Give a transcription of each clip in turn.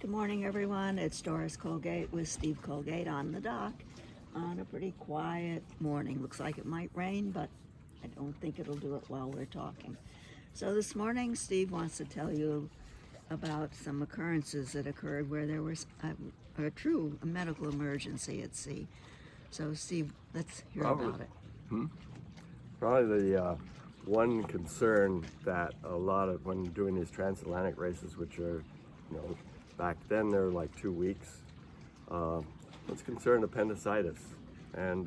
Good morning, everyone. It's Doris Colgate with Steve Colgate on the dock on a pretty quiet morning. Looks like it might rain, but I don't think it'll do it while we're talking. So this morning, Steve wants to tell you about some occurrences that occurred where there was a true medical emergency at sea. So Steve, let's hear about it. Probably the one concern that a lot of, when doing these transatlantic races, which are, back then they're like 2 weeks, was concerned appendicitis. And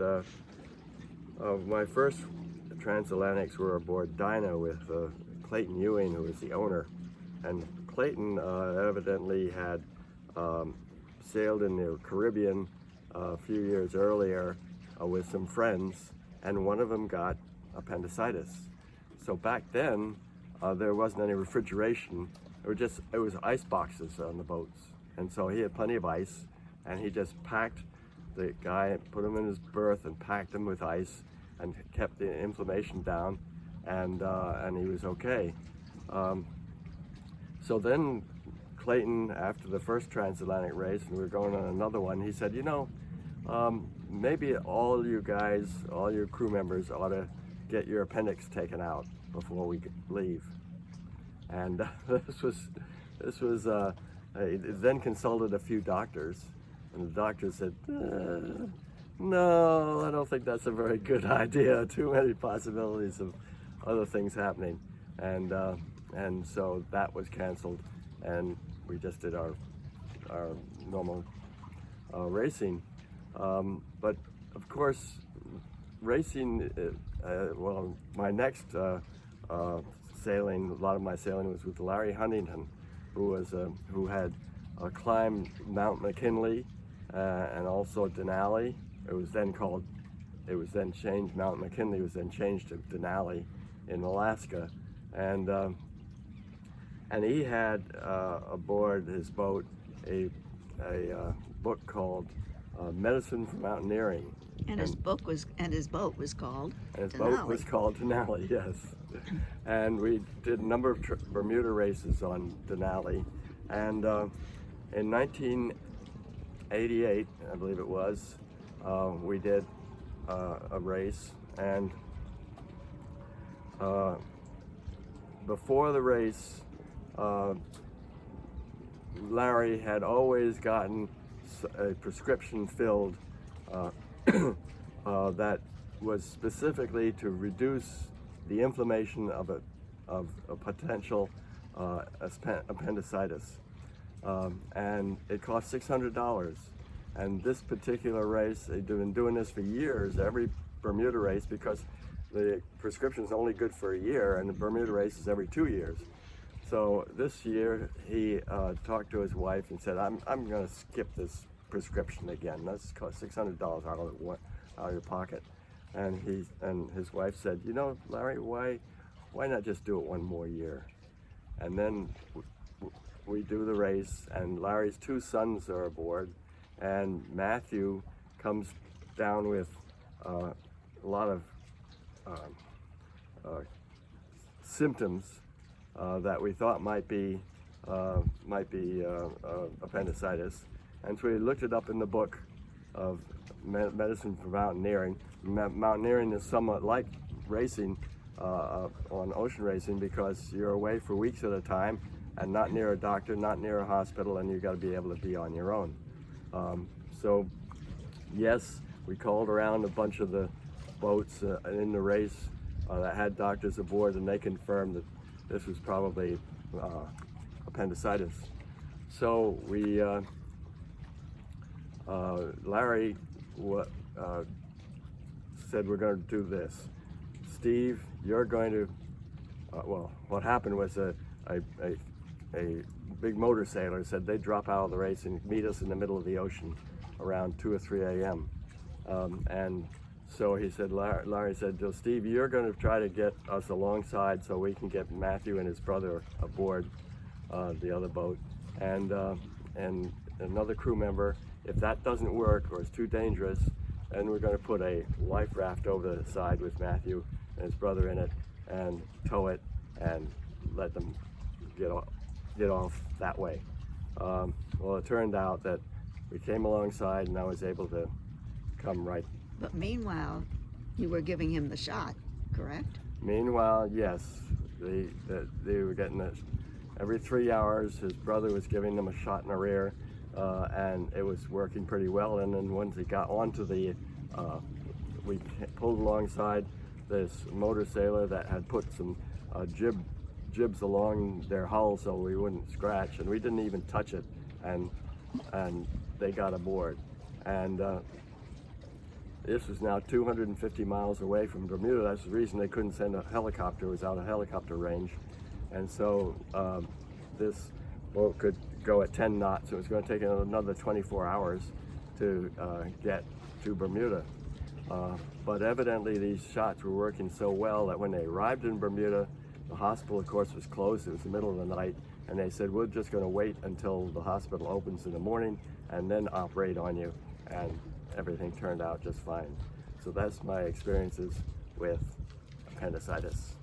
my first transatlantics were aboard Dinah with Clayton Ewing, who was the owner. And Clayton evidently had sailed in the Caribbean a few years earlier with some friends, and one of them got appendicitis. So back then, there wasn't any refrigeration. It was ice boxes on the boats. And so he had plenty of ice, and he just packed the guy, put him in his berth and packed him with ice and kept the inflammation down, and he was okay. So then Clayton, after the first transatlantic race, and we were going on another one, he said, maybe all you guys, all your crew members ought to get your appendix taken out before we leave. And this was he then consulted a few doctors, and the doctor said, no, I don't think that's a very good idea. Too many possibilities of other things happening. And so that was canceled, and we just did our normal racing. But of course, racing, well, my next sailing, a lot of my sailing was with Larry Huntington, who had climbed Mount McKinley and also Denali. It was then changed, Mount McKinley was then changed to Denali in Alaska. And he had aboard his boat a book called Medicine for Mountaineering. And his boat was called Denali, yes. And we did a number of Bermuda races on Denali. And in 1988, I believe it was, we did a race. And before the race, Larry had always gotten a prescription filled that was specifically to reduce the inflammation of a potential appendicitis, and it cost $600. And this particular race, they've been doing this for years, every Bermuda race, because the prescription is only good for a year, and the Bermuda race is every 2 years. So this year he talked to his wife and said, I'm going to skip this prescription again. That's cost $600 out of your pocket. And his wife said, Larry, why not just do it one more year? And then we do the race, and Larry's 2 sons are aboard, and Matthew comes down with a lot of symptoms that we thought might be appendicitis. And so we looked it up in the book of Medicine for Mountaineering. Mountaineering is somewhat like racing on ocean racing, because you're away for weeks at a time and not near a doctor, not near a hospital, and you've got to be able to be on your own. So yes, we called around a bunch of the boats in the race that had doctors aboard, and they confirmed that this was probably appendicitis. So we Larry said, we're going to do this. Steve, you're going to, well, what happened was a big motor sailor said they'd drop out of the race and meet us in the middle of the ocean around 2 or 3 a.m. And so he said, Larry said, Steve, you're going to try to get us alongside so we can get Matthew and his brother aboard the other boat. And another crew member, if that doesn't work or it's too dangerous, then we're going to put a life raft over the side with Matthew and his brother in it and tow it and let them get off that way. Well, it turned out that we came alongside and I was able to come right. But meanwhile, you were giving him the shot, correct? Meanwhile, yes, they were getting it every 3 hours. His brother was giving them a shot in the rear, and it was working pretty well. And then once he got onto the, we pulled alongside this motor sailor that had put some jibs along their hull so we wouldn't scratch, and we didn't even touch it, and they got aboard. And this was now 250 miles away from Bermuda. That's the reason they couldn't send a helicopter. It was out of helicopter range. And so this boat could go at 10 knots. It was going to take another 24 hours to get to Bermuda. But evidently these shots were working so well that when they arrived in Bermuda, the hospital, of course, was closed. It was the middle of the night. And they said, we're just going to wait until the hospital opens in the morning and then operate on you. And everything turned out just fine. So that's my experiences with appendicitis.